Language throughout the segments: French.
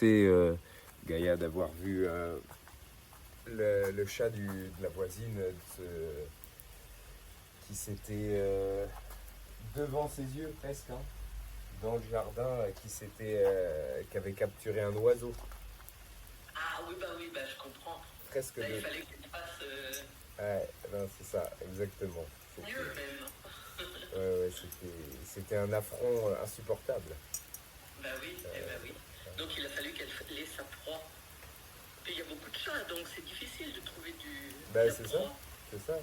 vexée, Gaïa, d'avoir vu le chat de la voisine qui s'était devant ses yeux presque, hein, dans le jardin, qui avait capturé un oiseau. Ah oui, bah je comprends. Presque Là, il de. fallait que tu fasses Ouais, non, c'est ça, exactement. mieux même. Ouais, c'était un affront insupportable. Bah oui, eh bah oui. Donc il a fallu qu'elle laisse sa proie. Puis il y a beaucoup de chats, donc c'est difficile de trouver de la C'est ça, proie. c'est ça,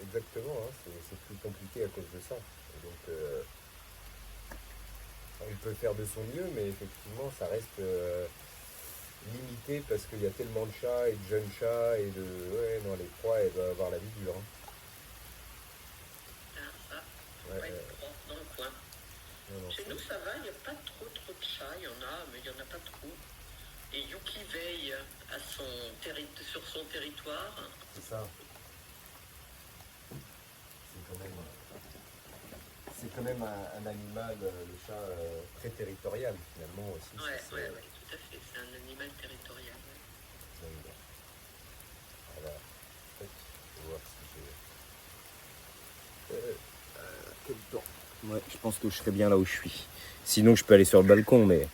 exactement, hein, c'est plus compliqué à cause de ça. Et donc, elle peut faire de son mieux, mais effectivement, ça reste limité parce qu'il y a tellement de chats et de jeunes chats et de. Ouais, non, les proies, elles doivent avoir la vie dure, hein. Ah, ça, faut Ouais, pas être proie dans le coin. non, non, Chez nous, ça va, il n'y a pas trop de chats. Il y en a, mais il n'y en a pas trop. Et Yuki veille sur son territoire. c'est ça. C'est quand même un animal, le chat, très territorial finalement aussi. Ouais, tout à fait. C'est un animal territorial. Ouais. Voilà. Je vais voir si j'ai. Quel temps? Ouais, je pense que je serai bien là où je suis. Sinon, je peux aller sur le balcon, mais.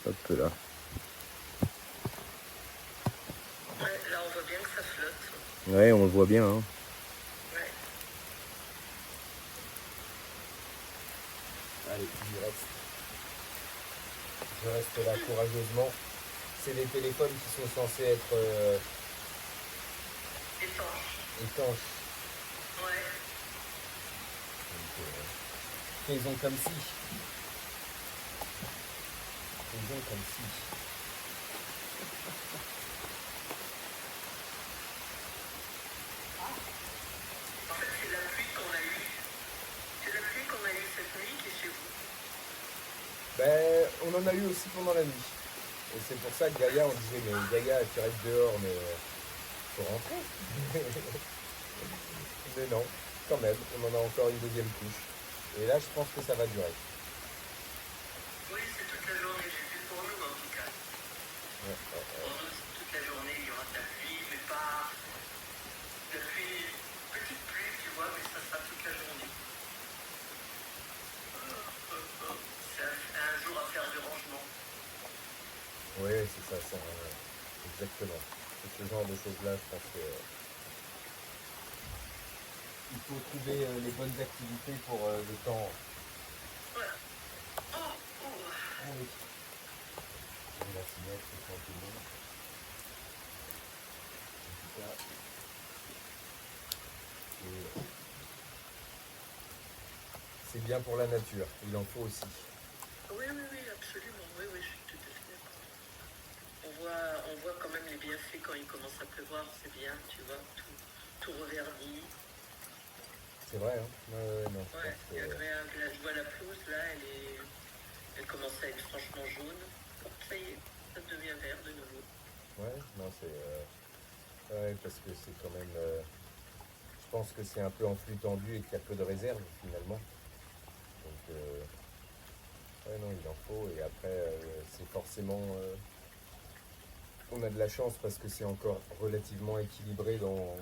Hop là. Ouais, là, on voit bien que ça flotte. Ouais, on le voit bien, hein. Ouais. Allez, je reste là courageusement. C'est les téléphones qui sont censés être étanches. Ouais. Donc, faisons comme si. Faisons comme si. En fait, c'est la pluie qu'on a eue. C'est la pluie qu'on a eue cette nuit qui est chez vous. Ben, on en a eu aussi pendant la nuit. Et c'est pour ça que Gaïa, on disait, mais Gaïa, tu restes dehors, mais faut rentrer. Mais non, quand même, on en a encore une deuxième couche. Et là, je pense que ça va durer. Oui, c'est toute la journée. C'est pour nous, en tout cas. Pour nous, c'est toute la journée. Il y aura de la pluie, mais pas de la pluie, petite pluie, tu vois, mais ça sera toute la journée. C'est un jour à faire du rangement. Oui, c'est ça, exactement. C'est ce genre de choses-là, je pense que. Il faut trouver les bonnes activités pour le temps. Voilà. Oh. Ah oui. Je vais la s'y mettre tranquillement. En tout cas, c'est bien pour la nature, il en faut aussi. Oui, absolument. Oui, je suis tout à fait d'accord. On voit quand même les bienfaits quand il commence à pleuvoir. C'est bien, tu vois, tout reverdit. C'est vrai, hein? Non, Ouais, c'est agréable. Là, je vois la pelouse, là, elle commence à être franchement jaune. Hop, ça y est, ça devient vert de nouveau. Ouais, non, c'est. Ouais, parce que c'est quand même. Je pense que c'est un peu en flux tendu et qu'il y a peu de réserve finalement. Donc, ouais, non, il en faut. Et après, c'est forcément. On a de la chance parce que c'est encore relativement équilibré dans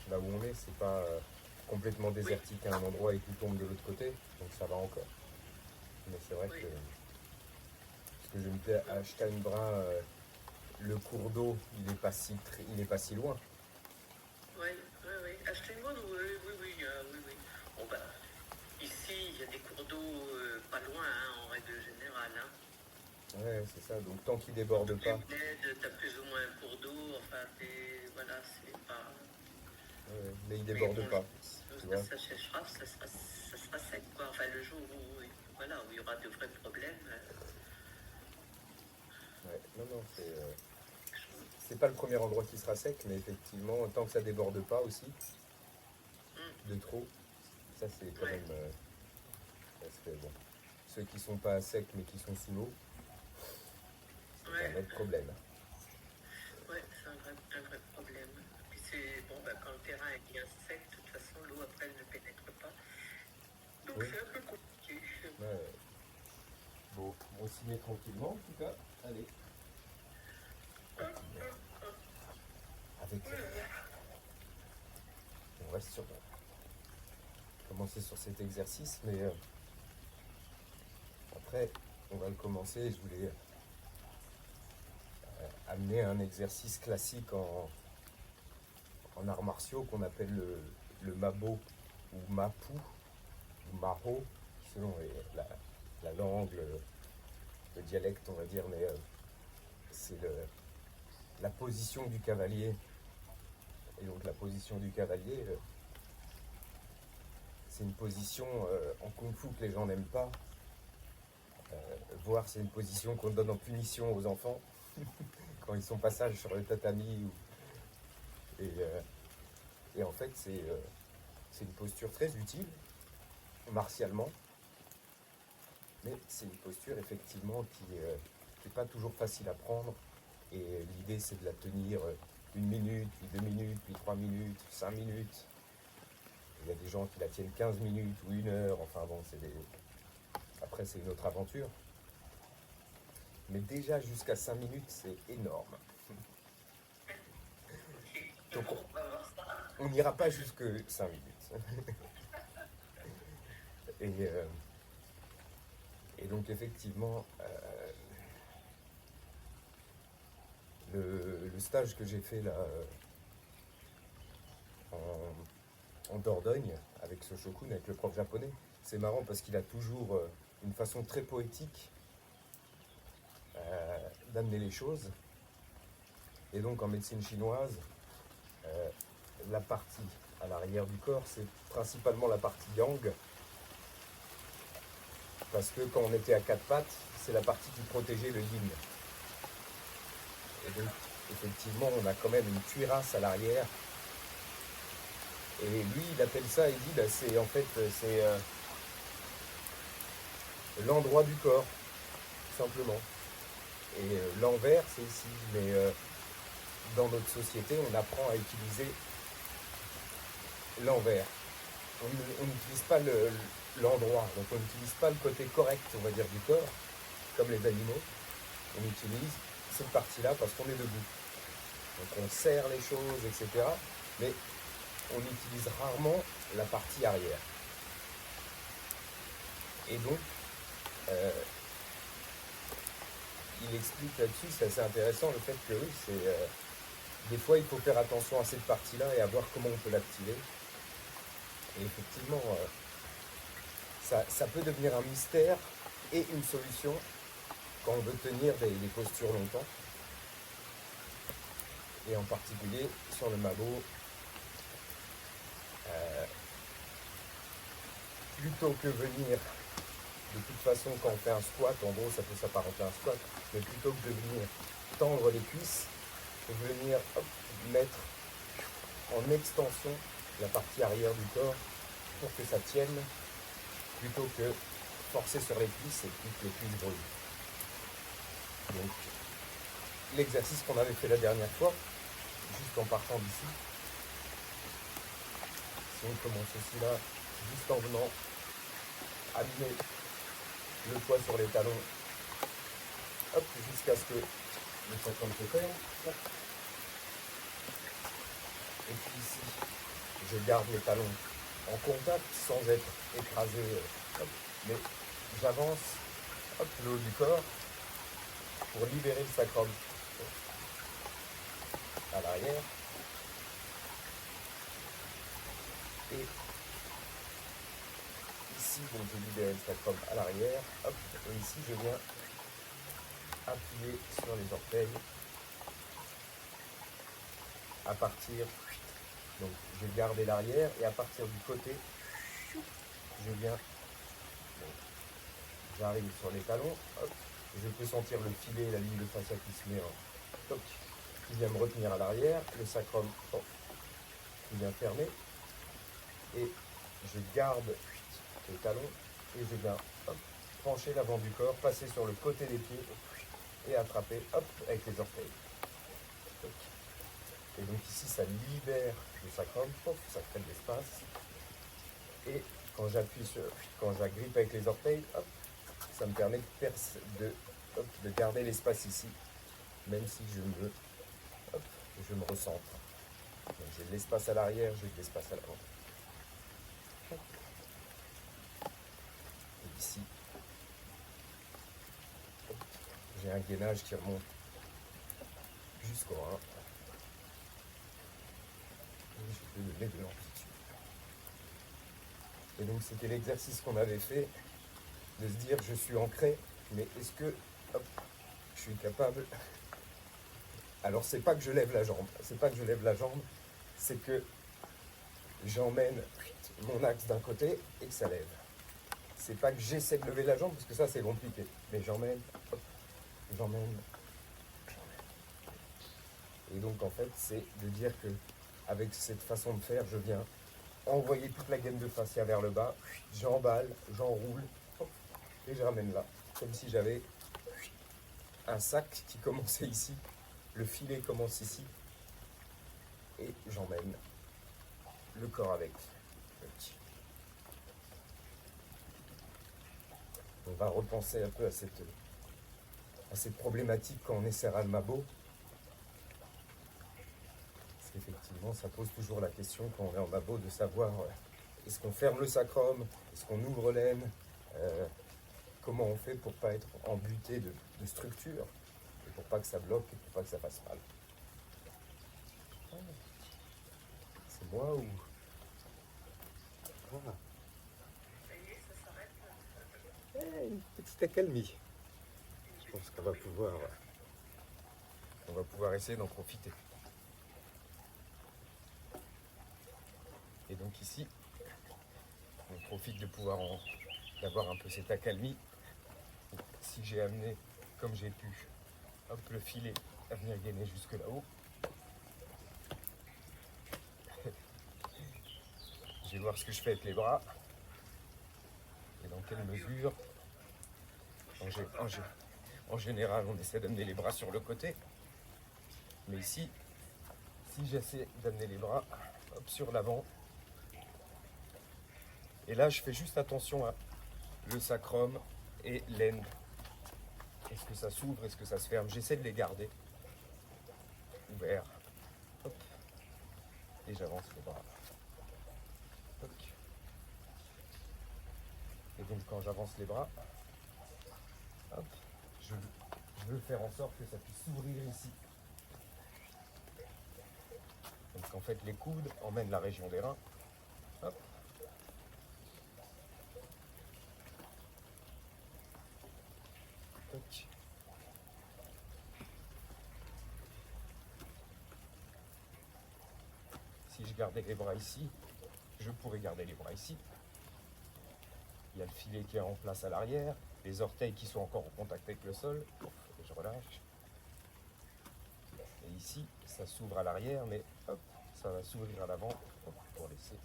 là où on est. C'est pas complètement désertique à un endroit et tout tombe de l'autre côté. Donc ça va encore. Mais c'est vrai que. Parce que je me disais, à Steinbrun, le cours d'eau, il n'est pas si loin. Oui. Achetez-moi, oui. Bon, bah, ici, il y a des cours d'eau pas loin, hein, en règle générale. Hein. Ouais, c'est ça. Donc tant qu'il déborde pas. T'as plus ou moins un cours d'eau, enfin, voilà, c'est pas. Ouais, mais il déborde bon, pas. Tu vois. ça séchera, ça sera sec, quoi. Enfin, le jour où il y aura de vrais problèmes. Ouais, non, c'est pas le premier endroit qui sera sec, mais effectivement, tant que ça déborde pas aussi, de trop, ça c'est quand même. Parce que bon, ceux qui sont pas à sec mais qui sont sous l'eau, c'est un autre problème. Ouais, c'est un vrai problème. Puis c'est bon, bah, quand le terrain est bien sec, de toute façon, l'eau après elle ne pénètre pas. Donc Oui. c'est un peu compliqué. Ouais. Bon, on s'y met tranquillement en tout cas. Allez. Tranquillement. Avec. On reste sur. Commencer sur cet exercice, mais après, on va le commencer. Je voulais amener un exercice classique en arts martiaux qu'on appelle le mabo ou mapu ou maro, selon la langue, le dialecte, on va dire, mais c'est la position du cavalier. Et donc la position du cavalier, c'est une position en kung-fu que les gens n'aiment pas, voire c'est une position qu'on donne en punition aux enfants quand ils sont passage sur le tatami. Et en fait, c'est une posture très utile, martialement, mais c'est une posture effectivement qui n'est pas toujours facile à prendre. Et l'idée, c'est de la tenir 1 minute, puis 2 minutes, puis 3 minutes, 5 minutes. Il y a des gens qui la tiennent 15 minutes ou 1 heure, enfin bon, après c'est une autre aventure. Mais déjà jusqu'à 5 minutes, c'est énorme. Donc on n'ira pas jusque 5 minutes. Et donc effectivement, le stage que j'ai fait là en Dordogne avec ce Shokun, avec le prof japonais, c'est marrant parce qu'il a toujours une façon très poétique d'amener les choses. Et donc en médecine chinoise, la partie à l'arrière du corps, c'est principalement la partie yang, parce que quand on était à 4 pattes, c'est la partie qui protégeait le yin. Et donc effectivement, on a quand même une cuirasse à l'arrière. Et lui, il appelle ça, il dit, c'est en fait, c'est l'endroit du corps, tout simplement. Et l'envers, c'est ici. Mais dans notre société, on apprend à utiliser l'envers. On n'utilise pas l'endroit, donc on n'utilise pas le côté correct, on va dire, du corps, comme les animaux. On utilise cette partie-là parce qu'on est debout. Donc on serre les choses, etc. Mais on utilise rarement la partie arrière. Et donc, il explique là-dessus, c'est assez intéressant, le fait que oui, des fois il faut faire attention à cette partie-là et à voir comment on peut l'activer. Et effectivement, ça peut devenir un mystère et une solution quand on veut tenir des postures longtemps. Et en particulier sur le mabo, plutôt que venir, de toute façon quand on fait un squat, en gros ça peut s'apparenter à un squat, mais plutôt que de venir tendre les cuisses, il faut venir mettre en extension la partie arrière du corps pour que ça tienne, plutôt que forcer sur les cuisses et puis que les cuisses brûlent. Donc l'exercice qu'on avait fait la dernière fois, juste en partant d'ici, si on commence aussi là, juste en venant amener le poids sur les talons, hop, jusqu'à ce que le 50 se ferme. Et puis ici, je garde les talons en contact sans être écrasé, hop, mais j'avance le haut du corps pour libérer le sacrum à l'arrière. Et ici, donc j'ai libéré le sacrum à l'arrière, hop, et ici je viens appuyer sur les orteils à partir, donc j'ai gardé l'arrière et à partir du côté, je viens, donc, j'arrive sur les talons, hop, je peux sentir le filet, la ligne de fascia qui se met en toc, qui vient me retenir à l'arrière, le sacrum qui vient fermer, et je garde les talons et je viens pencher l'avant du corps, passer sur le côté des pieds et attraper avec les orteils. Et donc ici ça libère le sacrum, ça crée de l'espace. Et quand j'appuie sur, quand j'agrippe avec les orteils, hop, ça me permet de garder l'espace ici, même si je me recentre. Donc j'ai de l'espace à l'arrière, j'ai de l'espace à l'avant. Et ici, j'ai un gainage qui remonte jusqu'au rein. Et je peux lever de l'amplitude. Et donc c'était l'exercice qu'on avait fait, de se dire je suis ancré, mais est-ce que je suis capable. Alors c'est pas que je lève la jambe, c'est que j'emmène mon axe d'un côté et que ça lève. C'est pas que j'essaie de lever la jambe, parce que ça c'est compliqué, mais j'emmène. Et donc en fait c'est de dire que avec cette façon de faire, je viens envoyer toute la gaine de fascia vers le bas, j'emballe, j'enroule, et je ramène là, comme si j'avais un sac qui commençait ici, le filet commence ici, et j'emmène le corps avec. On va repenser un peu à cette problématique quand on est Serral Mabo. Parce qu'effectivement, ça pose toujours la question quand on est en Mabo de savoir est-ce qu'on ferme le sacrum, est-ce qu'on ouvre l'aine, comment on fait pour ne pas être embuté de structure, et pour pas que ça bloque et pour pas que ça fasse mal. C'est moi ou... Voilà. Ça y est, ça s'arrête. Une petite accalmie. Je pense qu'on va pouvoir essayer d'en profiter. Et donc ici, on profite de d'avoir un peu cette accalmie. Si j'ai amené, comme j'ai pu, le filet à venir gainer jusque là-haut, je vais voir ce que je fais avec les bras et dans quelle mesure. En général, on essaie d'amener les bras sur le côté, mais ici, si j'essaie d'amener les bras sur l'avant, et là je fais juste attention à le sacrum et l'aine. Est-ce que ça s'ouvre, est-ce que ça se ferme? J'essaie de les garder ouverts. Hop. Et j'avance les bras. Hop. Et donc quand j'avance les bras, hop, je veux faire en sorte que ça puisse s'ouvrir ici. Donc en fait les coudes emmènent la région des reins. Hop. Toc. Si je gardais les bras ici, je pourrais garder les bras ici. Il y a le filet qui est en place à l'arrière, les orteils qui sont encore en contact avec le sol. Je relâche. Et ici, ça s'ouvre à l'arrière, mais hop, ça va s'ouvrir à l'avant pour laisser.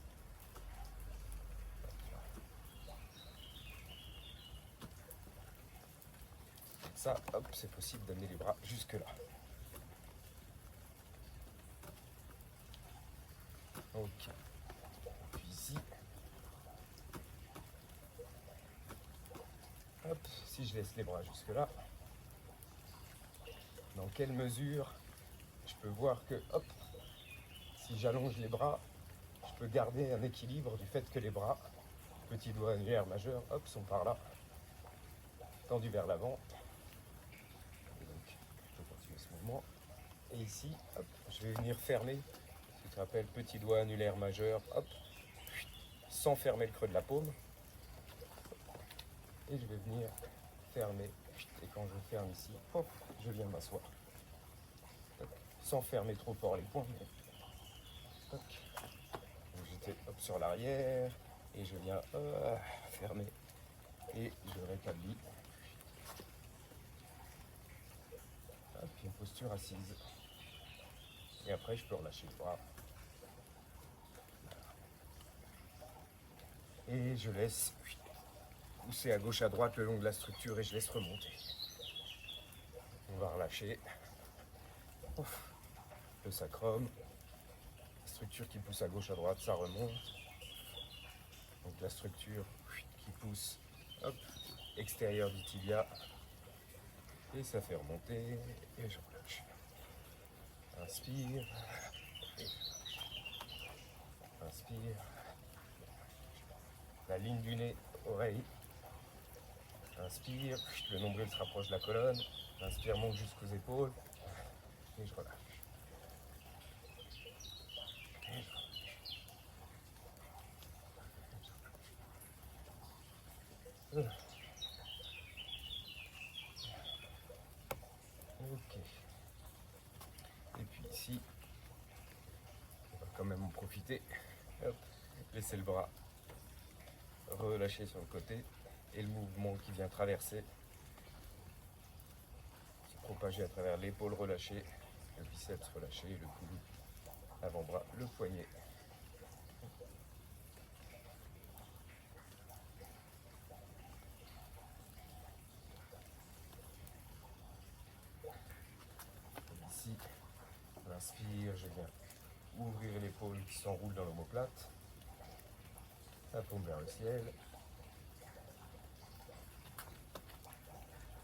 Ça, hop, c'est possible d'amener les bras jusque là. Ok. Puis ici, hop, si je laisse les bras jusque là, dans quelle mesure je peux voir que, hop, si j'allonge les bras, je peux garder un équilibre du fait que les bras, petit doigt annulaire majeur, hop, sont par là, tendus vers l'avant. Et donc, je peux continuer ce mouvement. Et ici, hop, je vais venir fermer, ce qui s'appelle petit doigt annulaire majeur, hop, sans fermer le creux de la paume. Et je vais venir fermer. Et quand je ferme ici, hop, je viens m'asseoir. Sans fermer trop fort les poings. Donc j'étais sur l'arrière et je viens fermer et je rétablis. Puis une posture assise. Et après je peux relâcher le bras. Et je laisse pousser à gauche à droite le long de la structure et je laisse remonter. On va relâcher. Ouf. Le sacrum. Structure qui pousse à gauche à droite, ça remonte. Donc la structure qui pousse, hop, extérieur du tibia. Et ça fait remonter. Et je relâche. Inspire. Et inspire. La ligne du nez, oreille. Inspire. Le nombril se rapproche de la colonne. Inspire, monte jusqu'aux épaules. Et je relâche. Et je relâche. Ok. Et puis ici, on va quand même en profiter. Hop. Laisser le bras relâcher sur le côté et le mouvement qui vient traverser se propager à travers l'épaule relâchée, le biceps relâché, le coude, l'avant-bras, le poignet. Ici, on inspire, je viens ouvrir l'épaule qui s'enroule dans l'omoplate, la paume vers le ciel.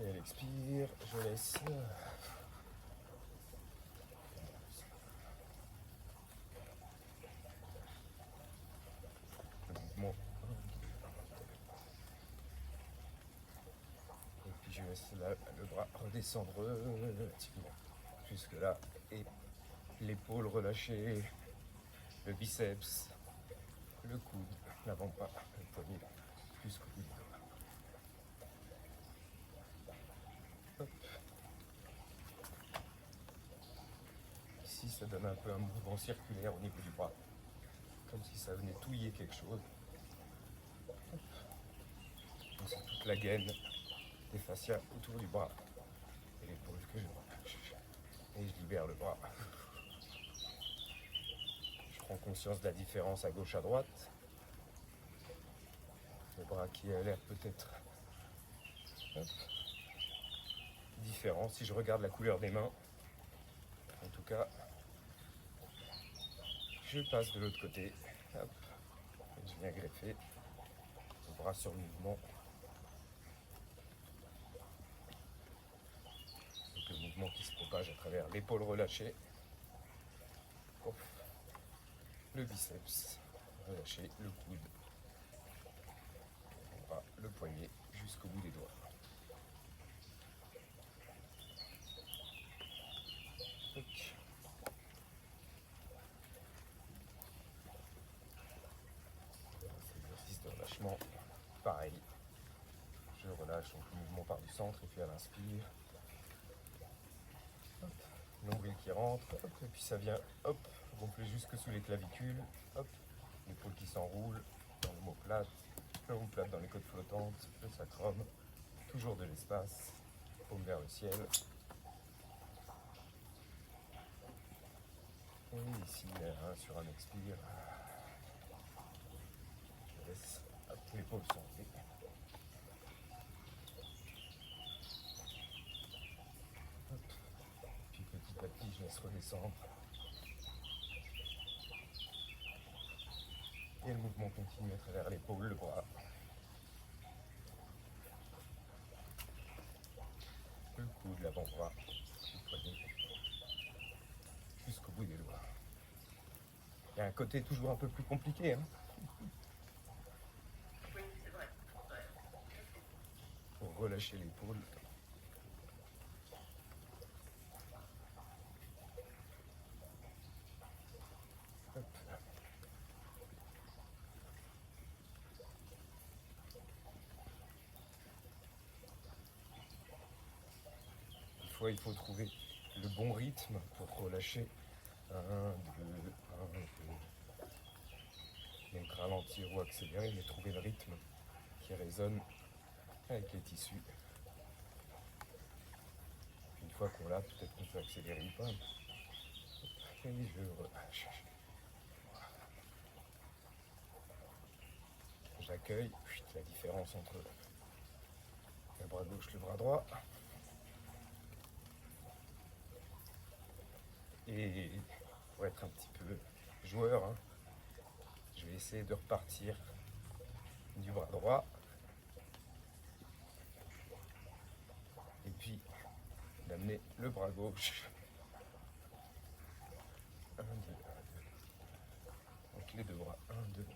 Et elle expire, je laisse le mouvement. Et puis je laisse le bras redescendre relativement jusque là. Et l'épaule relâchée, le biceps, le coude, l'avant-bras, le poignet, jusqu'au bout du doigt. Hop. Ici, ça donne un peu un mouvement circulaire au niveau du bras, comme si ça venait touiller quelque chose. Donc c'est toute la gaine des fascias autour du bras et l'épaule que je relâche. Et je libère le bras. Je prends conscience de la différence à gauche, à droite. Le bras qui a l'air peut-être différent si je regarde la couleur des mains. En tout cas, je passe de l'autre côté. Hop. Et je viens greffer le bras sur le mouvement. Donc le mouvement qui se propage à travers l'épaule relâchée. Ouf. Le biceps relâché, le coude, le bras, le poignet jusqu'au bout des doigts. Ok. Cet exercice de relâchement, pareil. Je relâche donc le mouvement part du centre et puis à l'inspire. Hop. Nombril qui rentre, hop, et puis ça vient hop, gonfler jusque sous les clavicules, hop, l'épaule qui s'enroule dans l'omoplate dans les côtes flottantes, le sacrum, toujours de l'espace, paume vers le ciel. Et ici, sur un expire, je laisse l'épaule s'enrouler. Puis petit à petit, je laisse redescendre. Et le mouvement continue à travers l'épaule, le bras. Le coude, l'avant-bras, le poignet, jusqu'au bout des doigts. Il y a un côté toujours un peu plus compliqué. Hein, Oui, c'est vrai. Ouais. pour relâcher l'épaule. Hop. Il faut trouver le bon rythme pour relâcher. 1, 2, 1, 2. Donc ralentir ou accélérer, mais trouver le rythme qui résonne avec les tissus. Une fois qu'on l'a, peut-être qu'on peut accélérer ou pas. Et je relâche. J'accueille la différence entre le bras gauche et le bras droit. Et pour être un petit peu joueur, hein, je vais essayer de repartir du bras droit. Et puis d'amener le bras gauche. 1, 2, 1, 2. Donc les deux bras, 1, 2.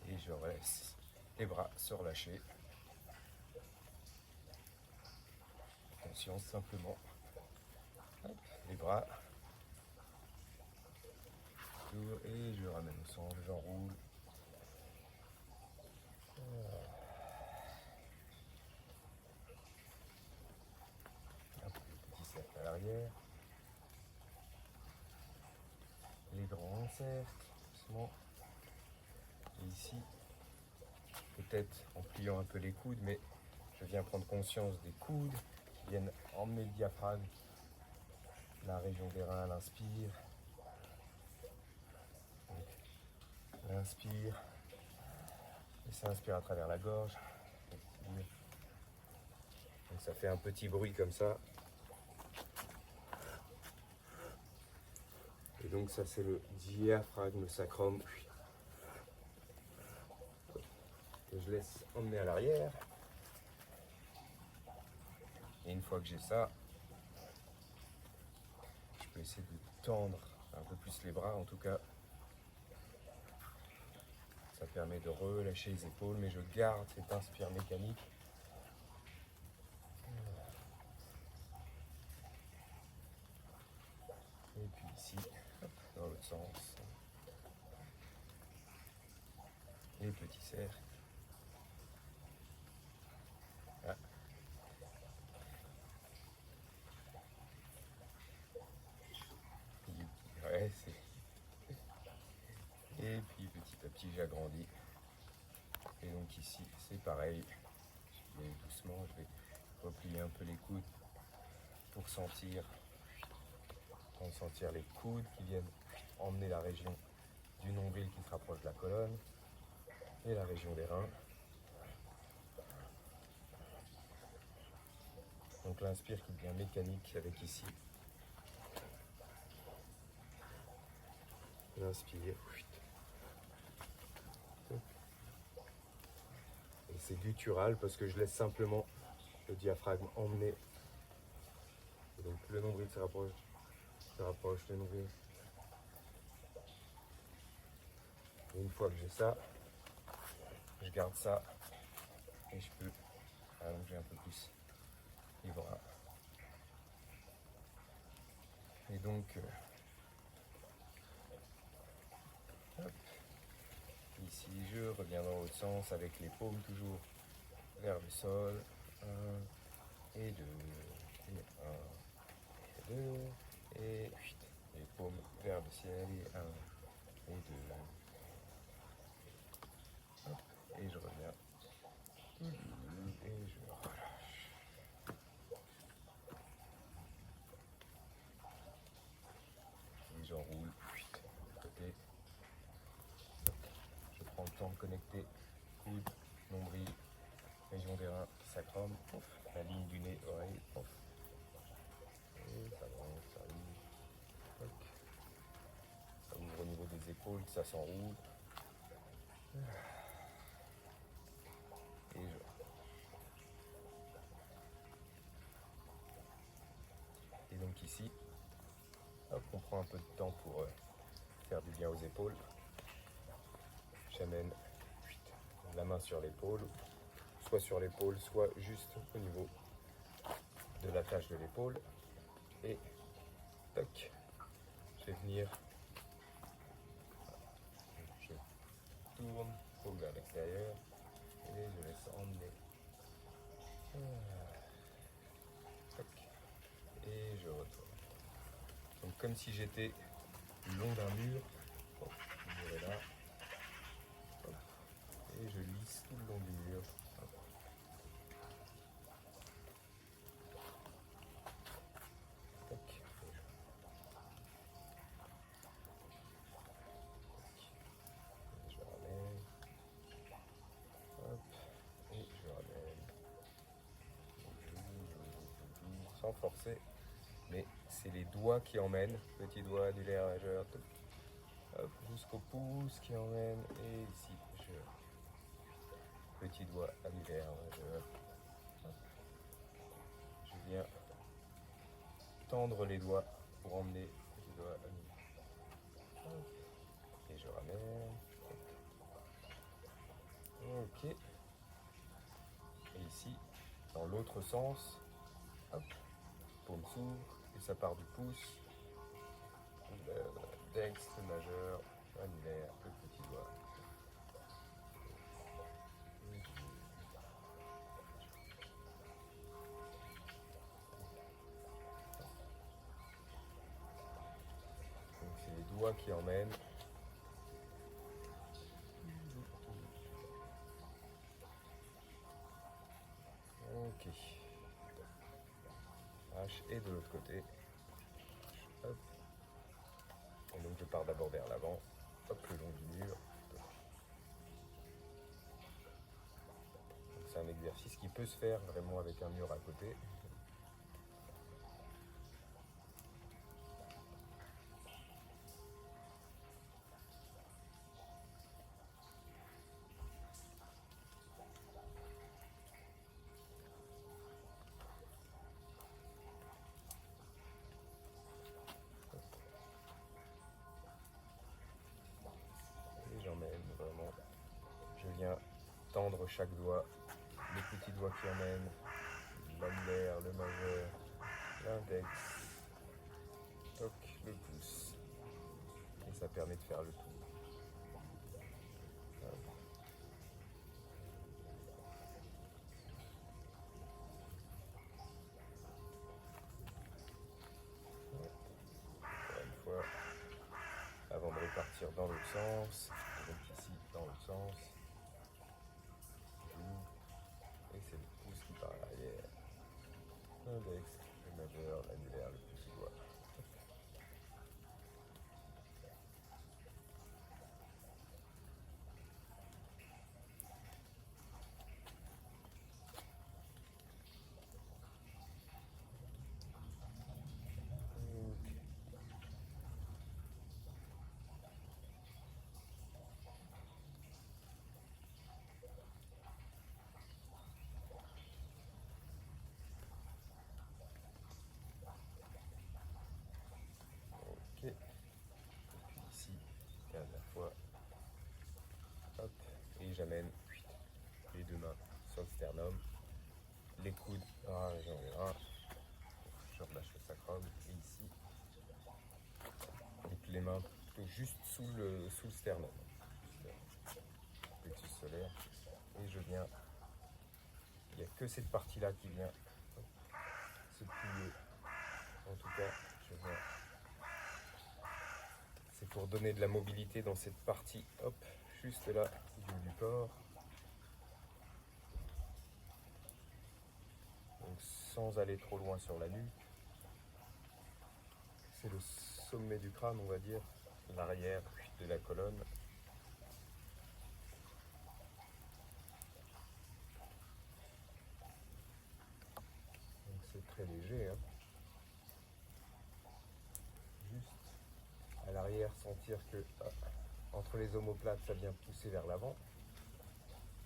Et je laisse les bras se relâcher. Conscience simplement. Hop, les bras. Et je ramène au centre, j'enroule. Un petit cercle à l'arrière. Les grands cercles, doucement. Et ici, peut-être en pliant un peu les coudes, mais je viens prendre conscience des coudes qui viennent emmener le diaphragme, la région des reins, l'inspire. L'inspire, et ça inspire à travers la gorge. Donc ça fait un petit bruit comme ça. Et donc ça c'est le diaphragme, le sacrum. Que je laisse emmener à l'arrière. Et une fois que j'ai ça, je peux essayer de tendre un peu plus les bras en tout cas. Ça permet de relâcher les épaules, mais je garde cette inspire mécanique. Et puis ici, hop, dans l'autre sens. Les petits cercles. Ah. Ouais, c'est... Et puis petit à petit j'agrandis. Et donc ici c'est pareil. Je vais doucement, je vais replier un peu les coudes pour sentir les coudes qui viennent emmener la région du nombril qui se rapproche de la colonne et la région des reins. Donc l'inspire qui devient mécanique avec ici. L'inspire. Et c'est guttural parce que je laisse simplement le diaphragme emmener. Et donc le nombril se rapproche, le nombril. Et une fois que j'ai ça, je garde ça et je peux allonger un peu plus les bras. Et donc, hop, ici je reviens dans l'autre sens avec les paumes toujours vers le sol. 1 et 2, et 1 et 2, et 8. Les paumes vers le ciel, et 1 et 2. Hop, et je reviens. Et je relâche. Et j'enroule de côté. Je prends le temps de connecter coude, nombril, région des reins, sacrum, la ligne du nez, oreille, et ça avance, ça ouvre. Ça ouvre au niveau des épaules, ça s'enroule. Et je... Et donc ici, hop, on prend un peu de temps pour faire du bien aux épaules. J'amène la main sur l'épaule, soit sur l'épaule, soit juste au niveau de l'attache de l'épaule. Et toc, je vais venir, je tourne, paume vers l'extérieur et je laisse emmener. Toc, et je retourne. Donc comme si j'étais le long d'un mur, hop, le mur est là, hop, et je lisse tout le long du mur. Hop. Toc. Je ramène. sans forcer. Mais c'est les doigts qui emmènent. Petit doigt annulaire majeur. Hop, jusqu'au pouce qui emmène. Et ici, petit doigt annulaire majeur. Je viens tendre les doigts pour emmener petit doigt annulaire. Et je ramène. Ok. Et ici, dans l'autre sens, hop, paume s'ouvre et ça part du pouce, l'index, le majeur, l'annulaire, le petit doigt. Donc c'est les doigts qui emmènent. Ok. H et de l'autre côté. Hop. Et donc je pars d'abord vers l'avant. Hop, le long du mur. C'est un exercice qui peut se faire vraiment avec un mur à côté. Et j'emmène vraiment. Je viens tendre chaque doigt. Les petits doigts qui emmènent. L'annulaire, le majeur, l'index. Toc, le pouce. Et ça permet de faire le tour. Encore une fois, avant de repartir dans l'autre sens. Donc ici, dans l'autre sens. Et c'est le pouce qui part à l'arrière. L'index, le majeur, l'annulaire, le petit doigt. Ok. Et puis ici, dernière fois. Hop. Et j'amène les deux mains sur le sternum. Les coudes dans la région du rein. Je relâche le sacrum. Et ici, donc les mains plutôt juste sous le sternum. Plexus solaire. Et je viens. Il n'y a que cette partie-là qui vient se plier. En tout cas, je viens. C'est pour donner de la mobilité dans cette partie, hop, juste là, du corps. Donc sans aller trop loin sur la nuque. C'est le sommet du crâne, on va dire, l'arrière de la colonne. Donc c'est très léger, hein. Juste à l'arrière, sentir que entre les omoplates, ça vient pousser vers l'avant.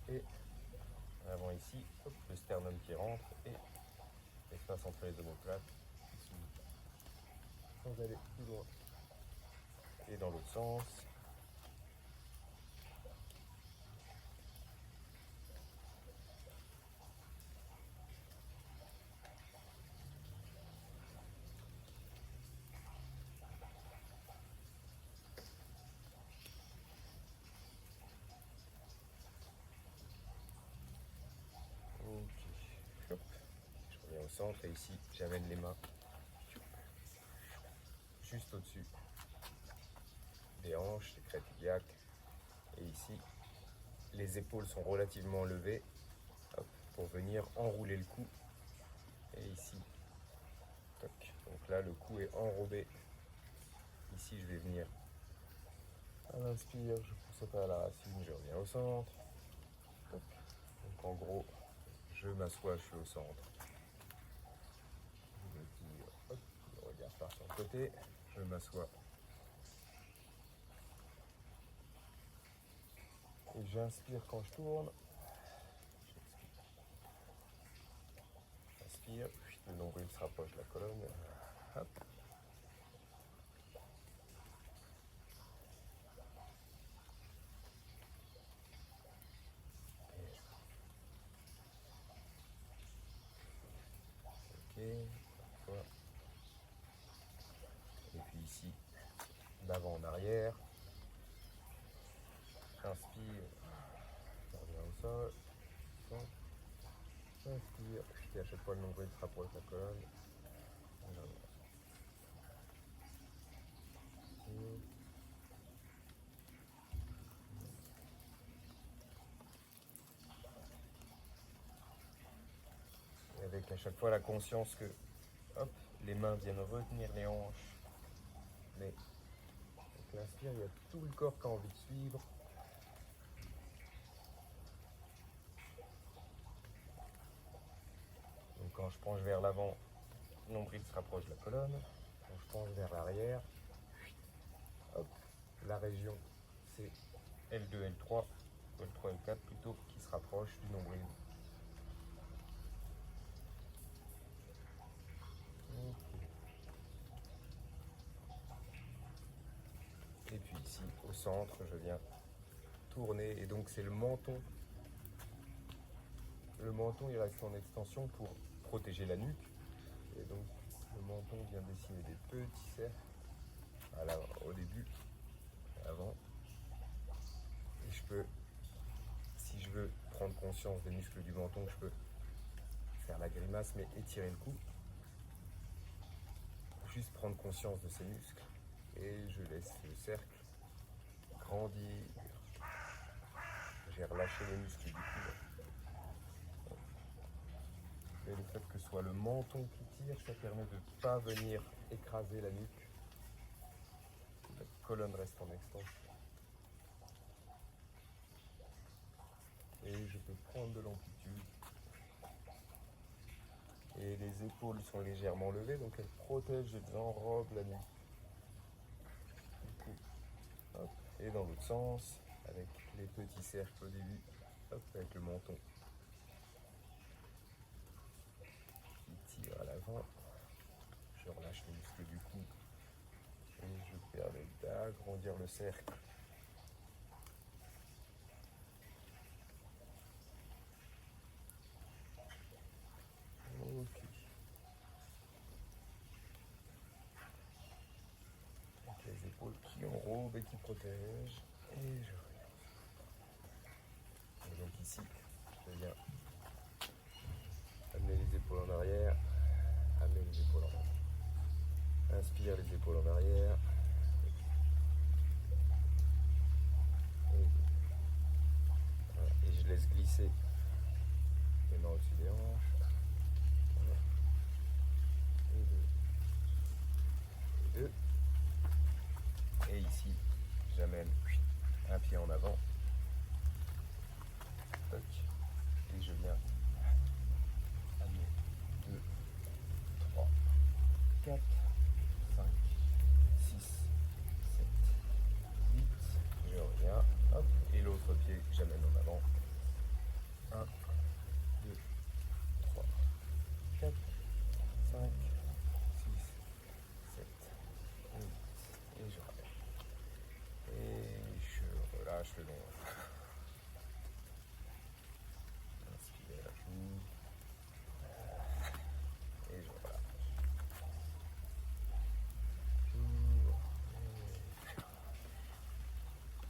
Et avant ici, hop, le sternum qui rentre et l'espace entre les omoplates qui s'ouvre. Sans aller plus loin. Et dans l'autre sens. Ok. Hop. Je reviens au centre et ici, j'amène les mains juste au-dessus des hanches, des crêtes iliaques. Et ici, les épaules sont relativement levées, hop, pour venir enrouler le cou. Et ici, toc. Donc là, le cou est enrobé. Ici, je vais venir à l'inspire, je pousse pas à la racine, je reviens au centre. Toc. Donc en gros, je m'assois, je suis au centre. je pars sur le côté, je m'assois. Et j'inspire quand je tourne. J'inspire, le nombril se rapproche de la colonne. Hop. Ok, voilà. Et puis ici, d'avant en arrière. J'inspire, je reviens au sol. J'inspire, et à chaque fois le nombril se rapproche de la colonne. Et avec à chaque fois la conscience que hop, les mains viennent retenir les hanches. Mais avec l'inspire, il y a tout le corps qui a envie de suivre. Donc quand je penche vers l'avant, le nombril se rapproche de la colonne. Quand je penche vers l'arrière, hop, la région c'est L2, L3, L3, L4 plutôt, qui se rapproche du nombril. Et puis ici, au centre, je viens tourner. Et donc c'est le menton. Le menton, il reste en extension pour protéger la nuque. Et donc le menton vient dessiner des petits cercles. Voilà, au début, avant. Et je peux, si je veux prendre conscience des muscles du menton, je peux faire la grimace, mais étirer le cou. Juste prendre conscience de ces muscles. Et je laisse le cercle grandir. J'ai relâché les muscles du cou. Et le fait que ce soit le menton qui tire, ça permet de ne pas venir écraser la nuque. La colonne reste en extension. Et je peux prendre de l'amplitude. Et les épaules sont légèrement levées, donc elles protègent, elles enrobent la nuque. Du coup, hop. Et dans l'autre sens, avec les petits cercles au début, hop, avec le menton qui tire à l'avant. Je relâche les muscles du cou et je permets d'agrandir le cercle. Ok. Avec les épaules qui enrobent et qui protègent. Et je reviens. Et donc ici, je viens amener les épaules en arrière, amener les épaules en avant. Inspire les épaules en arrière. Et je laisse glisser les mains au-dessus des hanches. Et deux. Et ici, j'amène un pied en avant. Toc. Et je viens amener 2, 3, 4, 5, 6, 7, 8. Je reviens. Hop. Et l'autre pied, j'amène en avant. 1, 2, 3, 4, 5, 6, 7, 8. Et je ramène. Et je relâche le long. Inspire la joue. Et je relâche.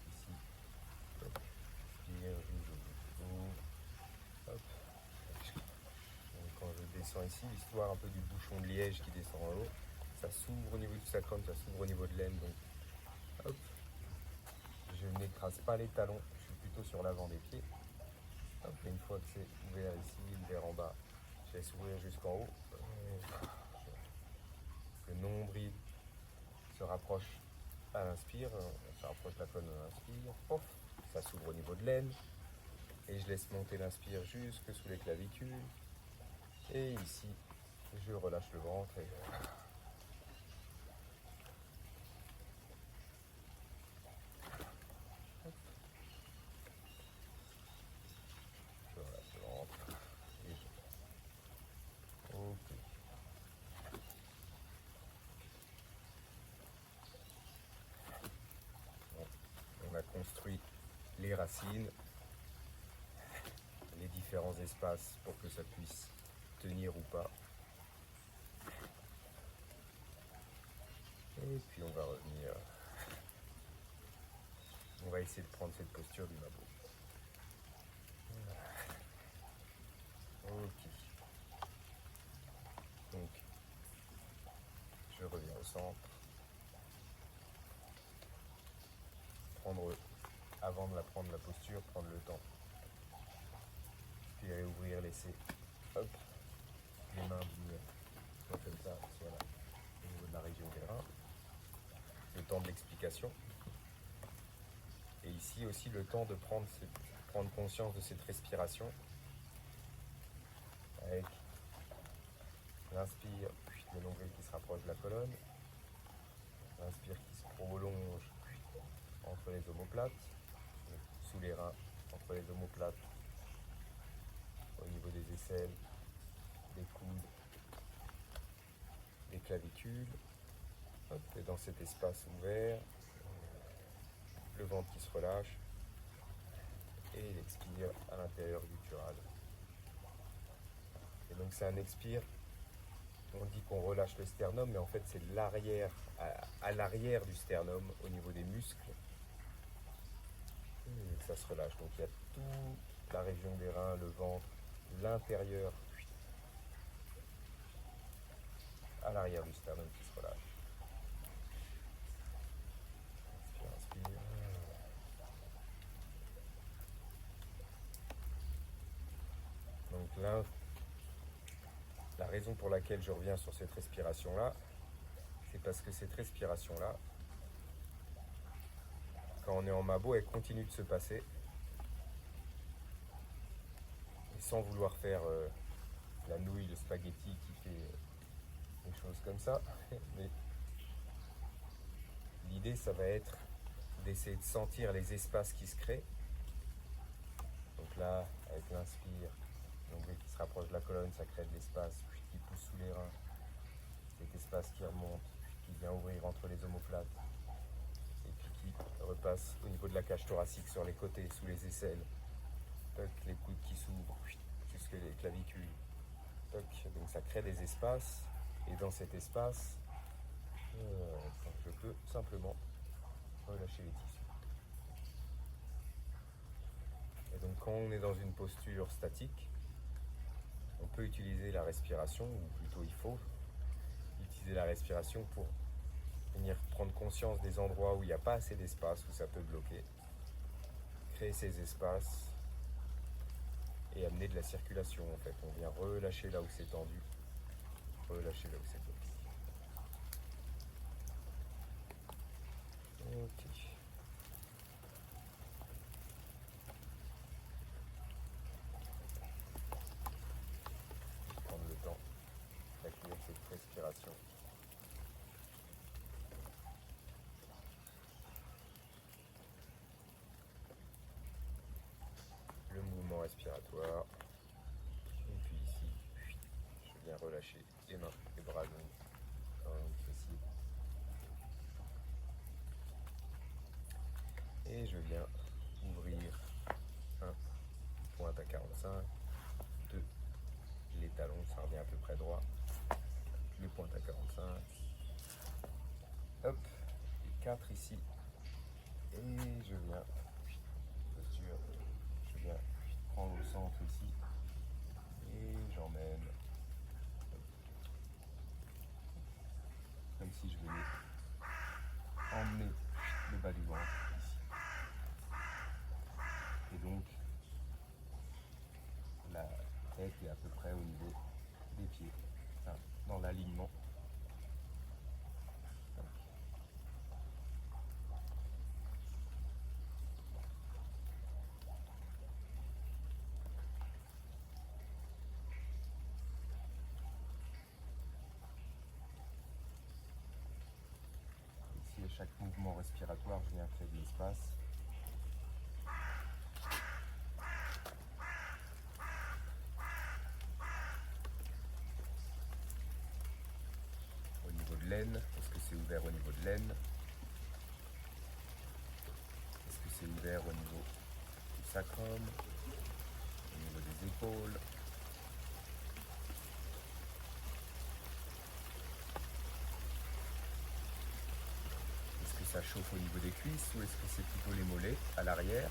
Ici. Hop. Inspire, joue. Hop. Donc quand je descends ici, l'histoire un peu du bouchon de liège qui descend en haut, ça s'ouvre au niveau du sacrum, ça s'ouvre au niveau de l'aine. Donc hop. Je n'écrase pas les talons, je suis plutôt sur l'avant des pieds. Hop, et une fois que c'est ouvert ici, ouvert en bas, je laisse ouvrir jusqu'en haut. Le nombril se rapproche à l'inspire, ça rapproche la colonne à l'inspire, pof, ça s'ouvre au niveau de l'aine. Et je laisse monter l'inspire jusque sous les clavicules. Et ici, je relâche le ventre et construit les racines, les différents espaces pour que ça puisse tenir ou pas. Et puis on va revenir. On va essayer de prendre cette posture du mabo. Ok. Donc, je reviens au centre. Avant de prendre la posture, prendre le temps. Puis ouvrir, laisser, hop, les mains venir comme ça, voilà, au niveau de la région des reins. Le temps de l'explication. Et ici aussi le temps de prendre conscience de cette respiration. Avec l'inspire, le nombril qui se rapproche de la colonne. L'inspire qui se prolonge entre les omoplates, sous les reins, entre les omoplates, au niveau des aisselles, des coudes, des clavicules. Hop, et dans cet espace ouvert, le ventre qui se relâche et il expire à l'intérieur du guttural. Et donc c'est un expire, on dit qu'on relâche le sternum, mais en fait c'est l'arrière, à l'arrière du sternum, au niveau des muscles, et ça se relâche. Donc il y a toute la région des reins, le ventre, l'intérieur, à l'arrière du sternum qui se relâche. Inspire, inspire. Donc là, la raison pour laquelle je reviens sur cette respiration-là, c'est parce que cette respiration-là, quand on est en mabo, elle continue de se passer. Et sans vouloir faire la nouille, le spaghetti qui fait des choses comme ça. Mais l'idée, ça va être d'essayer de sentir les espaces qui se créent. Donc là, avec l'inspire, l'ombril qui se rapproche de la colonne, ça crée de l'espace, puis qui pousse sous les reins. Cet espace qui remonte, qui vient ouvrir entre les omoplates. Et puis qui repasse au niveau de la cage thoracique sur les côtés, sous les aisselles. Toc, les coudes qui s'ouvrent jusque les clavicules. Toc, donc ça crée des espaces. Et dans cet espace, je peux simplement relâcher les tissus. Et donc quand on est dans une posture statique, on peut utiliser la respiration, ou plutôt il faut utiliser la respiration pour venir prendre conscience des endroits où il n'y a pas assez d'espace, où ça peut bloquer. Créer ces espaces et amener de la circulation en fait. On vient relâcher là où c'est tendu, relâcher là où c'est bloqué. Ok. Prendre le temps d'accueillir cette respiration. Le mouvement respiratoire. Et puis ici, je viens relâcher les mains, les bras longs, possible. Et je viens ouvrir 1, pointe à 45, 2, les talons, ça revient à peu près droit, les pointes à 45, hop, et 4 ici, et je viens, posture, je viens prendre au centre ici, et j'emmène, comme si je venais emmener le bas du ventre ici. Et donc, la tête est à peu près au niveau des pieds, enfin, dans l'alignement. Ici, à chaque mouvement respiratoire, je viens créer de l'espace. Au niveau de l'aine, est-ce que c'est ouvert au niveau de l'aine? Est-ce que c'est faire au niveau du sacrum, au niveau des épaules. Est-ce que ça chauffe au niveau des cuisses ou est-ce que c'est plutôt les mollets à l'arrière?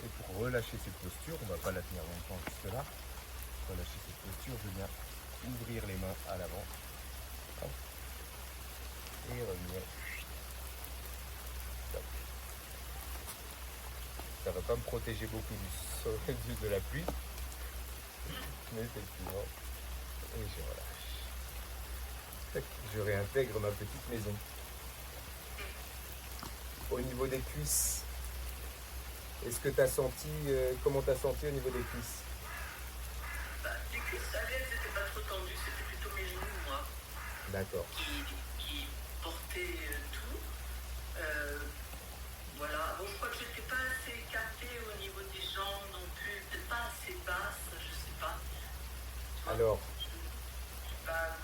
Et pour relâcher cette posture, on ne va pas la tenir longtemps jusque là. Pour relâcher cette posture, je viens ouvrir les mains à l'avant. Hop. Et revenir. Hop. Ça ne va pas me protéger beaucoup du soleil, de la pluie. Mais effectivement, et je relâche. Tac, je réintègre ma petite maison. Au niveau des cuisses, est-ce que tu as senti, comment tu as senti au niveau des cuisses? Les cuisses à l'aise n'étaient pas trop tendues, c'était plutôt mes genoux, moi, D'accord. qui portaient tout. Voilà. Bon, je crois que j'étais pas assez écartée au niveau des jambes non plus, peut-être pas assez basse, je sais pas. Alors, Pas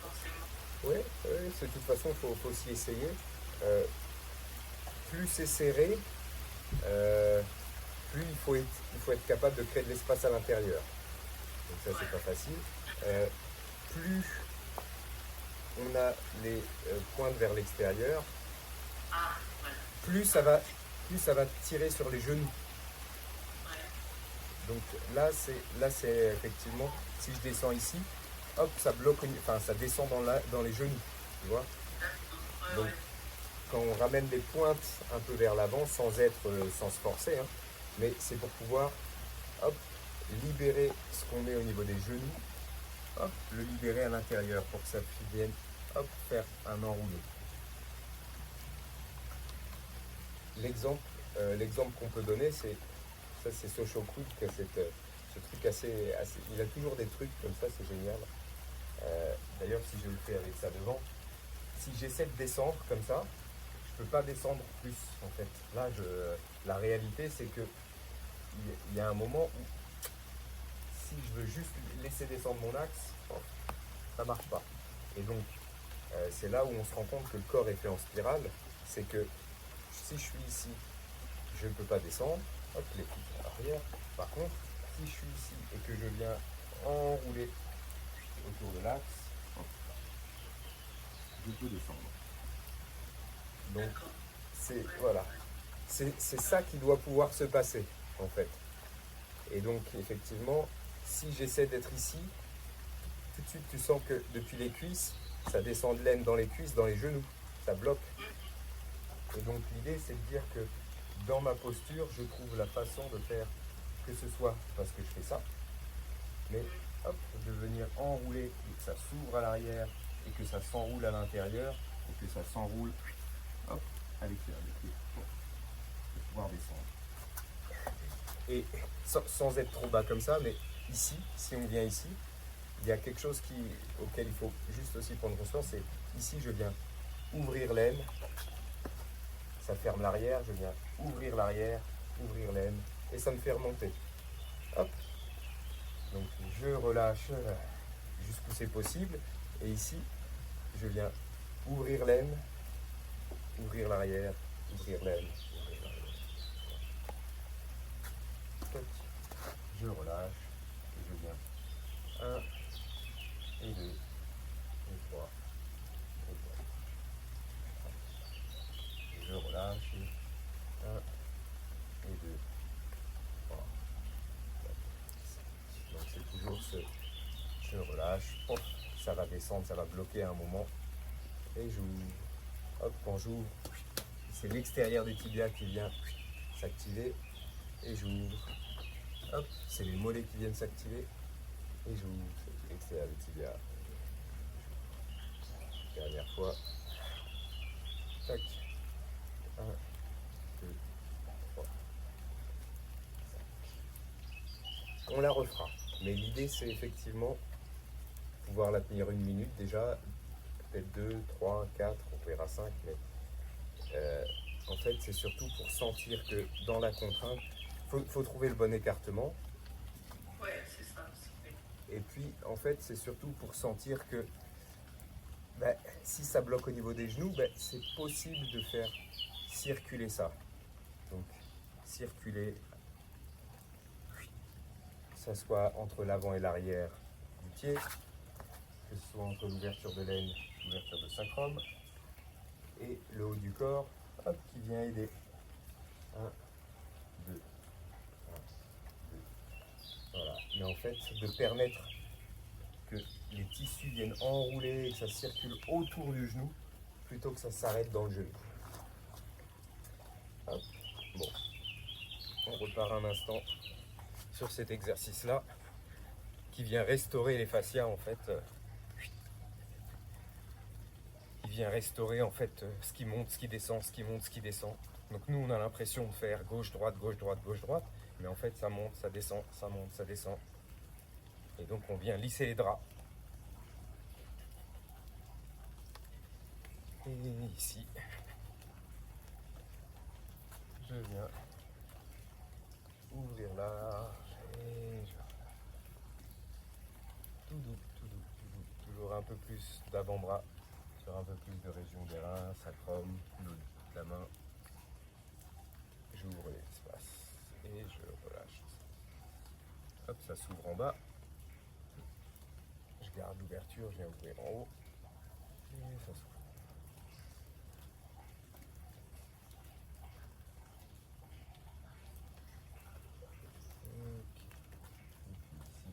forcément. oui, de toute façon, il faut s'y essayer. Plus c'est serré, plus il faut être capable de créer de l'espace à l'intérieur. Donc ça, c'est pas facile. Plus on a les pointes vers l'extérieur, plus ça va tirer sur les genoux. Donc là, c'est effectivement, si je descends ici, hop, ça bloque, enfin, ça descend dans les genoux, tu vois. Donc, quand on ramène les pointes un peu vers l'avant, sans se forcer, hein, mais c'est pour pouvoir, hop, libérer ce qu'on met au niveau des genoux, hop, le libérer à l'intérieur pour que ça vienne, hop, faire un enroulé. L'exemple qu'on peut donner, c'est Sochoku qui a ce truc assez, il a toujours des trucs comme ça, c'est génial. D'ailleurs, si je le fais avec ça devant, si j'essaie de descendre comme ça, je peux pas descendre plus en fait. Là, la réalité, c'est que il y a un moment où si je veux juste laisser descendre mon axe, ça marche pas. Et donc, c'est là où on se rend compte que le corps est fait en spirale. C'est que si je suis ici, je ne peux pas descendre. Hop, les pieds à l'arrière. Par contre, si je suis ici et que je viens enrouler autour de l'axe, je peux descendre. Donc, c'est ça qui doit pouvoir se passer, en fait. Et donc, effectivement, si j'essaie d'être ici, tout de suite, tu sens que depuis les cuisses, ça descend de l'aine dans les cuisses, dans les genoux. Ça bloque. Et donc, l'idée, c'est de dire que dans ma posture, je trouve la façon de faire que ce soit parce que je fais ça, mais hop, de venir enrouler et que ça s'ouvre à l'arrière et que ça s'enroule à l'intérieur et que ça s'enroule hop, à l'extérieur pour pouvoir descendre. Et sans être trop bas comme ça, mais ici, si on vient ici, il y a quelque chose auquel il faut juste aussi prendre conscience, c'est ici je viens ouvrir l'aine, ça ferme l'arrière, je viens ouvrir l'arrière, ouvrir l'aine, et ça me fait remonter. Hop. Donc je relâche jusqu'où c'est possible, et ici, je viens ouvrir l'aine, ouvrir l'arrière, ouvrir l'aine, ouvrir l'arrière. Je relâche, et je viens 1, et 2, et 3, et 4. Je relâche, 1, et 2, 3, 4. Donc c'est toujours je relâche, hop, ça va descendre, ça va bloquer à un moment, et j'ouvre. Hop, quand j'ouvre, c'est l'extérieur des tibias qui vient s'activer, et j'ouvre. Hop, c'est les mollets qui viennent s'activer, et j'ouvre, c'est l'extérieur des tibias. Dernière fois. Tac. 1, 2, 3, 5. On la refera. Mais l'idée, c'est effectivement pouvoir la tenir 1 minute déjà, peut-être 2, 3, 4, on verra 5, mais en fait, c'est surtout pour sentir que dans la contrainte, faut trouver le bon écartement. Ouais, c'est ça aussi. Et puis, en fait, c'est surtout pour sentir que ben, si ça bloque au niveau des genoux, ben, c'est possible de faire circuler ça. Donc circuler, que ce soit entre l'avant et l'arrière du pied, que ce soit entre l'ouverture de l'aine et l'ouverture de sacrum, et le haut du corps, hop, qui vient aider. 1, 2, 1, 2. Voilà. Mais en fait, de permettre que les tissus viennent enrouler et que ça circule autour du genou, plutôt que ça s'arrête dans le genou. Hop. Bon, on repart un instant sur cet exercice-là, qui vient restaurer les fascias en fait. Qui vient restaurer en fait ce qui monte, ce qui descend, ce qui monte, ce qui descend. Donc nous on a l'impression de faire gauche, droite, gauche, droite, gauche, droite, mais en fait ça monte, ça descend, ça monte, ça descend. Et donc on vient lisser les draps. Et ici, je viens ouvrir large et je... tout doux, tout doux, tout doux. Toujours un peu plus d'avant-bras sur un peu plus de région des reins, sacrum, le bout de la main. J'ouvre l'espace et je relâche. Hop, ça s'ouvre en bas. Je garde l'ouverture, je viens ouvrir en haut. Et ça s'ouvre. Ok. Ici,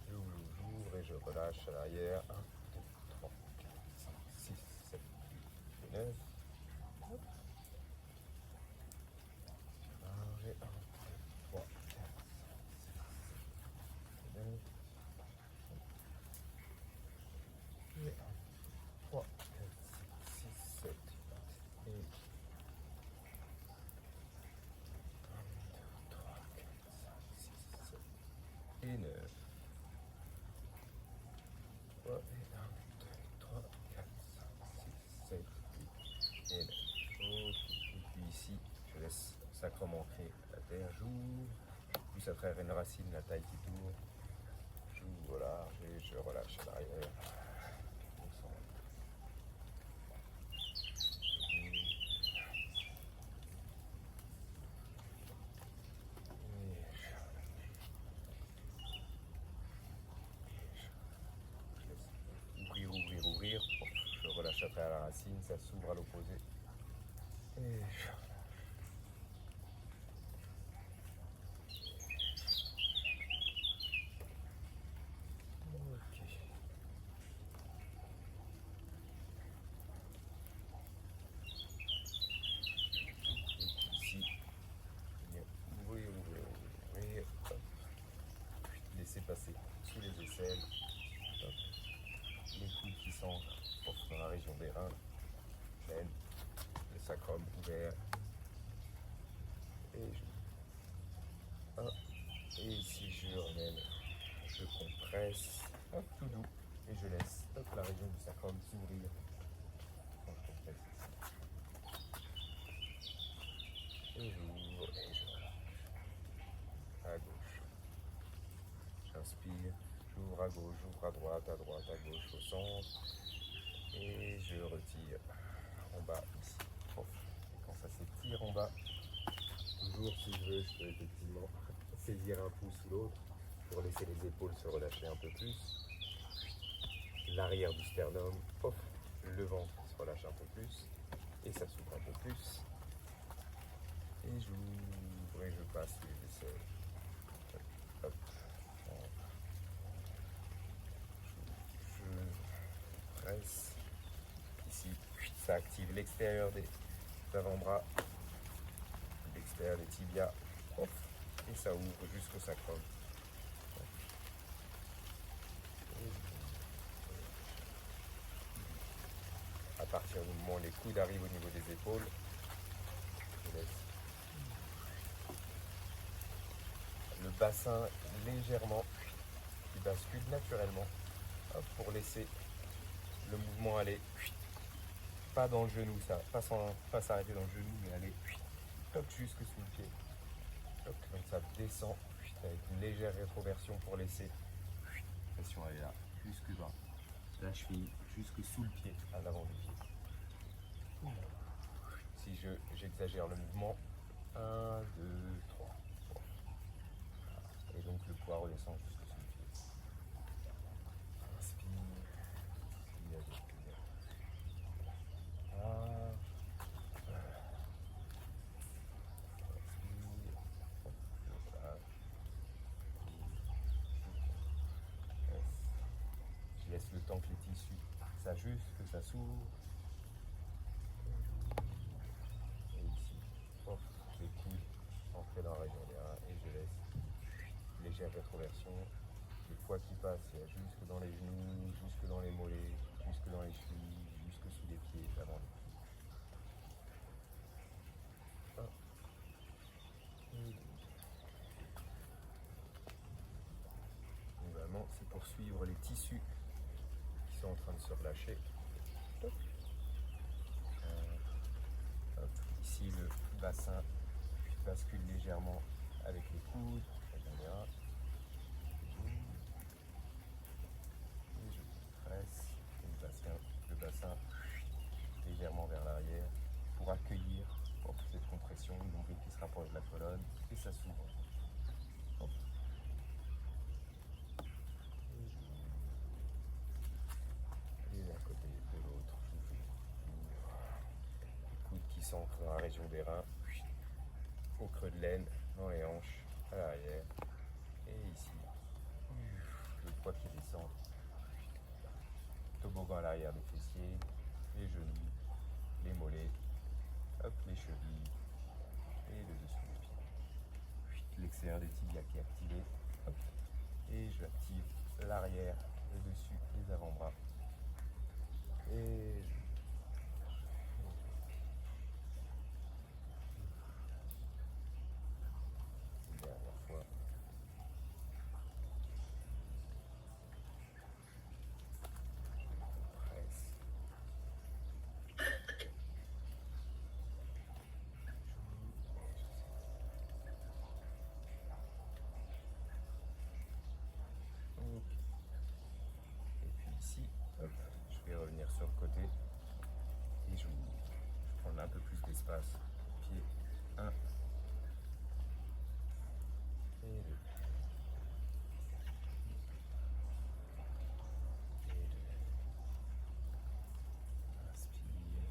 j'ouvre et je relâche à l'arrière. 1, 2, 3, 4, 5, 6, 7, 8, 9. Hop. Chargé. 1, 2, 3, 4, 5, 6, 7, 9. Et 1, 3, 4, 5, 6, 7, 8. Et 1, 2, 3, 4, 5, 6, 7 et 9. Et 1, 2, 3, 4, 5, 6, 7, 8 et 9. Ok. Et puis ici, je laisse sacrum ancré la terre. J'ouvre. Plus à travers une racine, la taille qui tourne. J'ouvre large et je relâche à l'arrière. Ouvrir, ouvrir, ouvrir. Je relâche à travers la racine, ça s'ouvre à l'opposé. Et je... Ok. Ici, ouvrir, ouvrir, ouvrir. Hop. Laissez passer sous les aisselles. Hop. Les coudes qui s'ancrent dans la région des reins. L'aine, le sacrum ouvert. Et je... Hop. Et ici, je ramène, je compresse, hop, tout doux, et je laisse hop, la région du sacrum s'ouvrir. Quand je compresse ici. Et j'ouvre, et je relâche. À gauche. J'inspire, j'ouvre à gauche, j'ouvre à droite, à gauche, au centre. Et je retire en bas ici. Ouf. Et quand ça s'étire en bas, toujours si je veux, je peux effectivement saisir un pouce ou l'autre pour laisser les épaules se relâcher un peu plus. L'arrière du sternum, pof, le ventre se relâche un peu plus et ça s'ouvre un peu plus. Et j'ouvre et je passe les aisselles. Hop, je presse. Ici, ça active l'extérieur des avant-bras, l'extérieur des tibias, pof, et ça ouvre jusqu'au sacrum. À partir du moment où les coudes arrivent au niveau des épaules, je laisse le bassin légèrement qui bascule naturellement, hop, pour laisser le mouvement aller pas dans le genou, ça, pas s'arrêter dans le genou, mais aller hop, jusque sous le pied. Hop, donc ça descend avec une légère rétroversion pour laisser pression aller là, jusque dans la cheville. jusque sous le pied, à l'avant du pied. Si j'exagère le mouvement, 1, 2, 3. Et donc le poids redescend jusque sous le pied. Inspire. Je laisse le temps que les tissus s'ajustent, que ça s'ouvre. Et ici, hop, les coudes entrer dans la région des reins et je laisse légère rétroversion. Le poids qui passe, il y a jusque dans les genoux, jusque dans les mollets, jusque dans les chevilles, jusque sous les pieds, avant les pieds. Donc vraiment, c'est pour suivre les tissus qui sont en train de se relâcher. Hop. Ici, le bassin bascule légèrement avec les coudes, la caméra. Et je presse le bassin légèrement vers l'arrière pour accueillir cette compression, le nombril qui se rapproche de la colonne et ça s'ouvre. Hop. Et d'un côté et de l'autre, les coudes qui s'ancrent dans la région des reins, au creux de l'aine, dans les hanches, à l'arrière. Et ici, le poids qui descend. Toboggan à l'arrière des fessiers, les genoux, les mollets, hop, les chevilles et le dessous des pieds. L'extérieur des tibias qui est activé. Hop, et je active l'arrière, le dessus, les avant-bras. Et une dernière fois. Hop, je vais revenir sur le côté et je prends un peu plus d'espace. Pied 1 et 2. Inspire.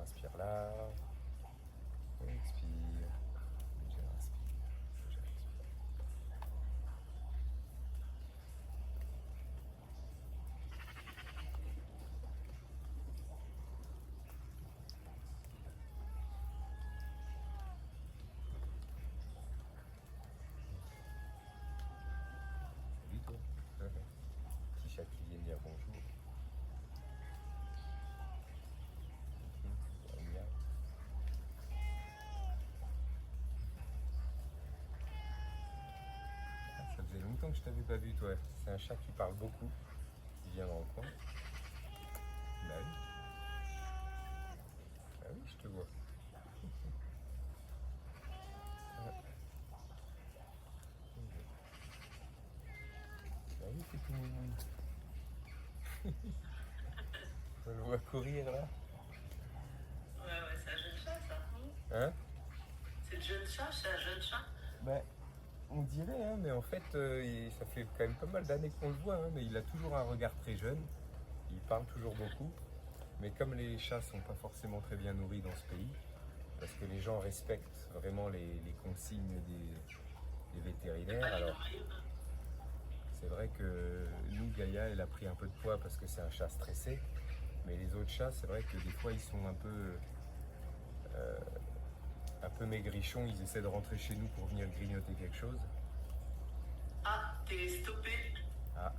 Inspire là. Expire. Salut toi. Petit chat qui vient dire bonjour. Ça faisait longtemps que je t'avais pas vu toi. C'est un chat qui parle beaucoup, qui vient dans le coin. Bah oui. Bah oui, je te vois. Bah oui, c'est tout mignon. On le voit courir là. Ouais, c'est un jeune chat ça. Hein? C'est le jeune chat, c'est un jeune chat. Bah, on dirait, hein, mais en fait, ça fait quand même pas mal d'années qu'on le voit, hein, mais il a toujours un regard très jeune. Il parle toujours beaucoup. Mais comme les chats sont pas forcément très bien nourris dans ce pays, parce que les gens respectent vraiment les consignes des vétérinaires, alors c'est vrai que nous, Gaïa, elle a pris un peu de poids parce que c'est un chat stressé, mais les autres chats, c'est vrai que des fois, ils sont un peu maigrichons, ils essaient de rentrer chez nous pour venir grignoter quelque chose. Ah, t'es stoppé. Ah,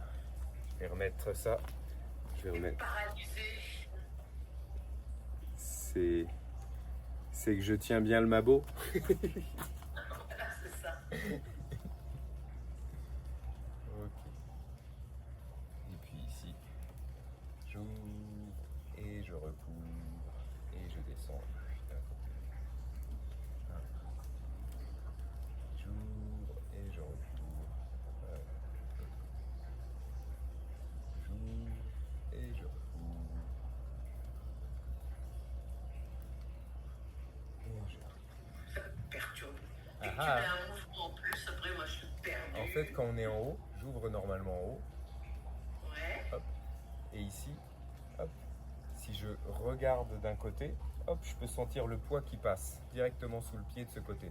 je vais remettre ça. Je vais remettre. Paralysé. C'est que je tiens bien le mabo. Voilà, c'est ça. Ok. Et puis ici, j'ouvre et je recouvre et je descends d'un côté. J'ouvre et je recouvre. J'ouvre et Dès que tu mets un mouvement en plus, après moi je suis perdue. En fait, quand on est en haut, j'ouvre normalement en haut. Ouais. Hop. Et ici, hop. Si je regarde d'un côté, hop, je peux sentir le poids qui passe directement sous le pied de ce côté.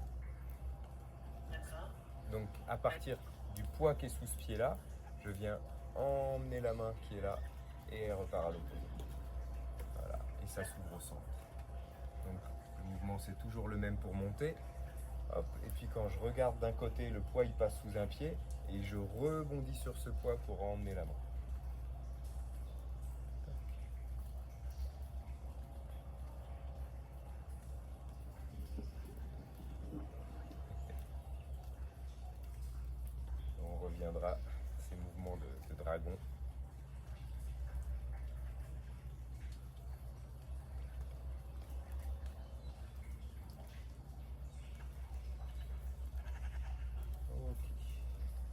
D'accord. Donc à partir du poids qui est sous ce pied-là, je viens emmener la main qui est là et elle repart à l'opposé. Voilà, et ça s'ouvre au centre. Donc le mouvement c'est toujours le même pour monter. Hop, et puis quand je regarde d'un côté, le poids il passe sous un pied et je rebondis sur ce poids pour emmener la main. On reviendra à ces mouvements de dragon. Ok.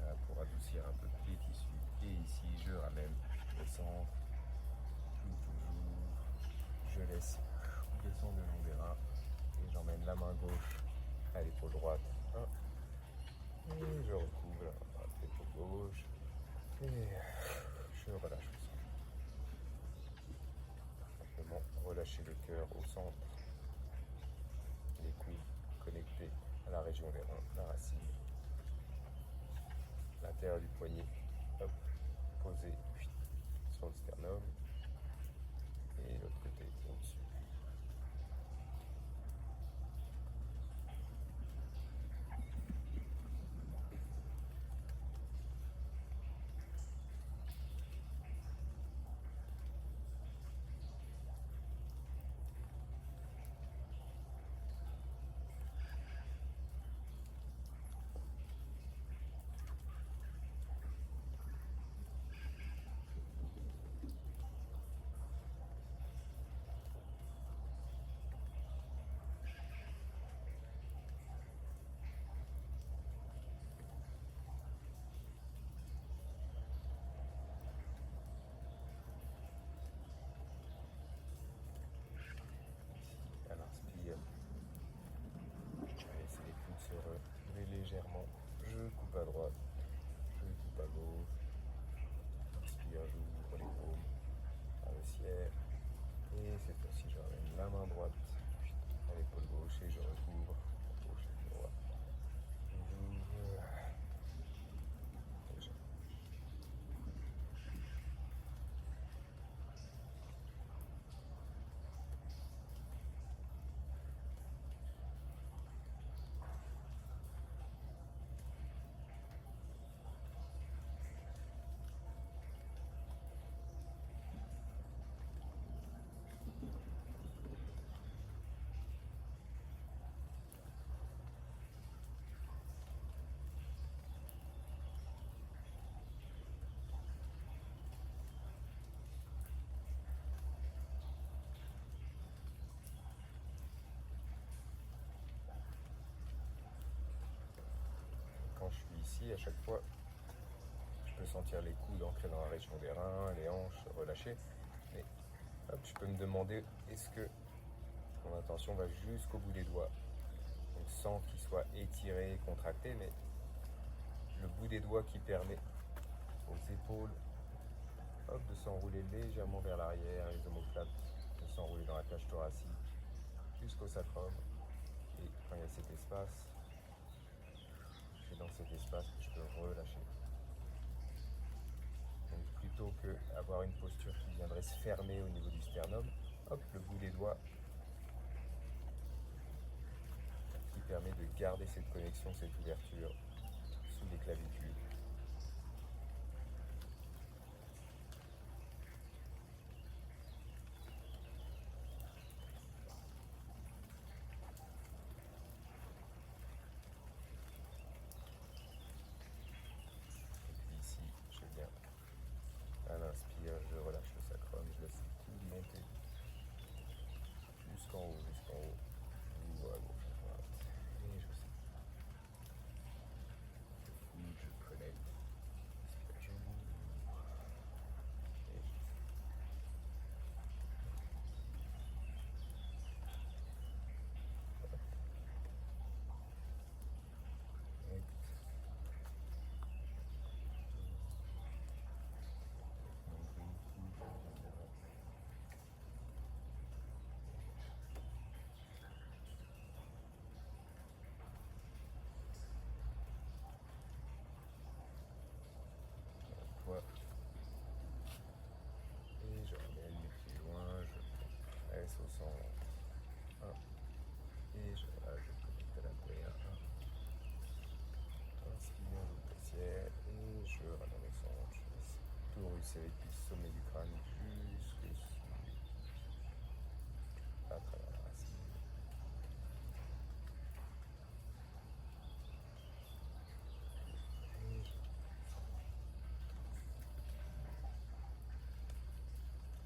Là, pour adoucir un peu les tissus. Et ici, je ramène le centre. Toujours. Je laisse descendre le long des reins. Et j'emmène la main gauche à l'épaule droite. Et je recouvre l'épaule gauche. Et je relâche le centre. Simplement relâcher le cœur au centre. Les coudes connectés à la région des reins, la racine. L'intérieur du poignet, hop, posé sur le sternum. Et l'autre côté au-dessus. À l'inspire, je vais laisser les coudes se relever légèrement. Je coupe à droite, je coupe à gauche. Inspire, j'ouvre les paumes à le ciel. Et cette fois-ci, je ramène la main droite à l'épaule gauche et je recouvre gauche et droite. J'ouvre. Et je... Quand je suis ici, à chaque fois, je peux sentir les coudes ancrés dans la région des reins, les hanches relâchées. Mais hop, je peux me demander, est-ce que mon attention va jusqu'au bout des doigts, donc sans qu'il soit étiré, contracté, mais le bout des doigts qui permet aux épaules, hop, de s'enrouler légèrement vers l'arrière, les omoplates, de s'enrouler dans la cage thoracique jusqu'au sacrum. Et quand il y a cet espace, c'est dans cet espace que je peux relâcher. Donc plutôt que avoir une posture qui viendrait se fermer au niveau du sternum, hop, le bout des doigts qui permet de garder cette connexion, cette ouverture sous les clavicules. Ici, je viens à l'inspire, je relâche le sacrum, je laisse tout monter jusqu'en haut, ou à gauche, à droite, et je sens. Je connecte. serrer depuis le sommet du crâne jusque à travers la racine.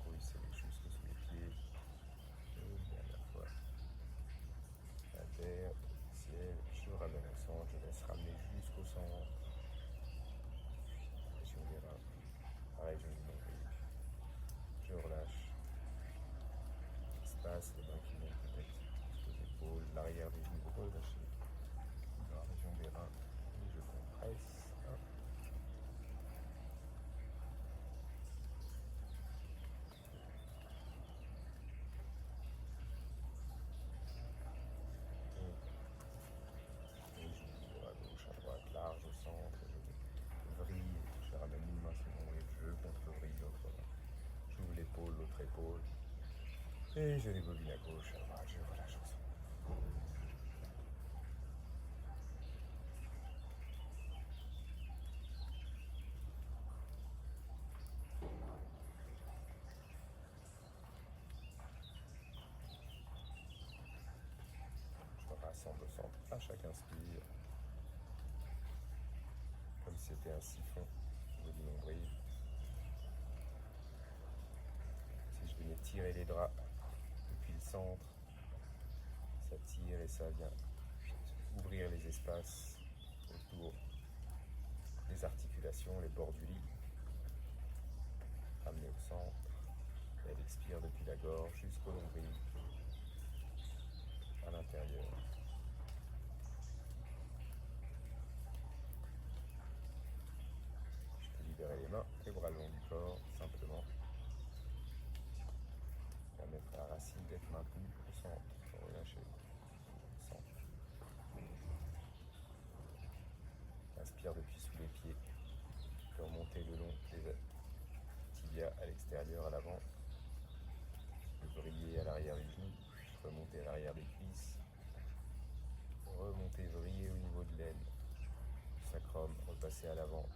Oui, serrer jusque sous les pieds. Et bien à la fois. La terre, le ciel, je ramène au centre, je laisse ramener jusqu'au centre. Région des reins, région du nombril. Je relâche. L'espace, les mains qui montent peut-être jusqu'aux épaules, l'arrière des genoux relâchés. Dans la région des reins, et je compresse. Hop. Et je m'ouvre à gauche, à droite, large au centre. Je vrille, je ramène une main sur mon nombril, je contre-vrille l'autre main. J'ouvre l'épaule, l'autre épaule. Et je débobine à gauche, à droite, je relâche au centre. Je rassemble au centre à chaque inspire. Comme si c'était un siphon au niveau du nombril. Si je venais tirer les draps depuis le centre, ça tire et ça vient ouvrir les espaces autour des articulations, les bords du lit. Ramener au centre. Et elle expire depuis la gorge jusqu'au nombril, à l'intérieur. Je peux libérer les mains, les bras le long du corps, simplement. Permettre à la racine d'être maintenue au centre, relâcher au centre. Inspire depuis sous les pieds, puis remonter le long des tibias à l'extérieur, à l'avant. Je peux vriller à l'arrière des genoux, remonter à l'arrière des cuisses, remonter, vriller au niveau de l'aine, sacrum, repasser à l'avant,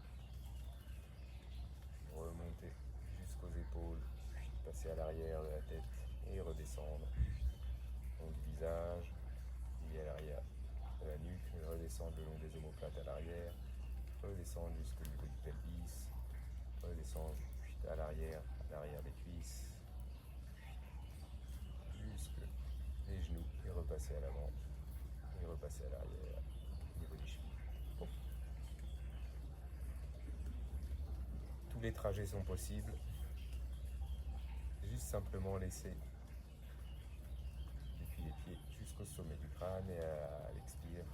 remonter jusqu'aux épaules, puis passer à l'arrière de la tête et redescendre. Long du visage, lié à l'arrière de la nuque, redescendre le long des omoplates à l'arrière, redescendre jusqu'au niveau du pelvis, redescendre à l'arrière des cuisses, jusque les genoux et repasser à l'avant et repasser à l'arrière au niveau des chevilles. Bon. Tous les trajets sont possibles. Juste simplement laisser depuis les pieds jusqu'au sommet du crâne et à l'expire,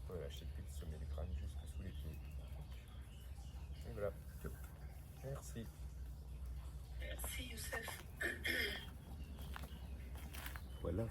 relâcher depuis le sommet du crâne jusque sous les pieds. Et voilà. Merci. Merci Youssef. Voilà.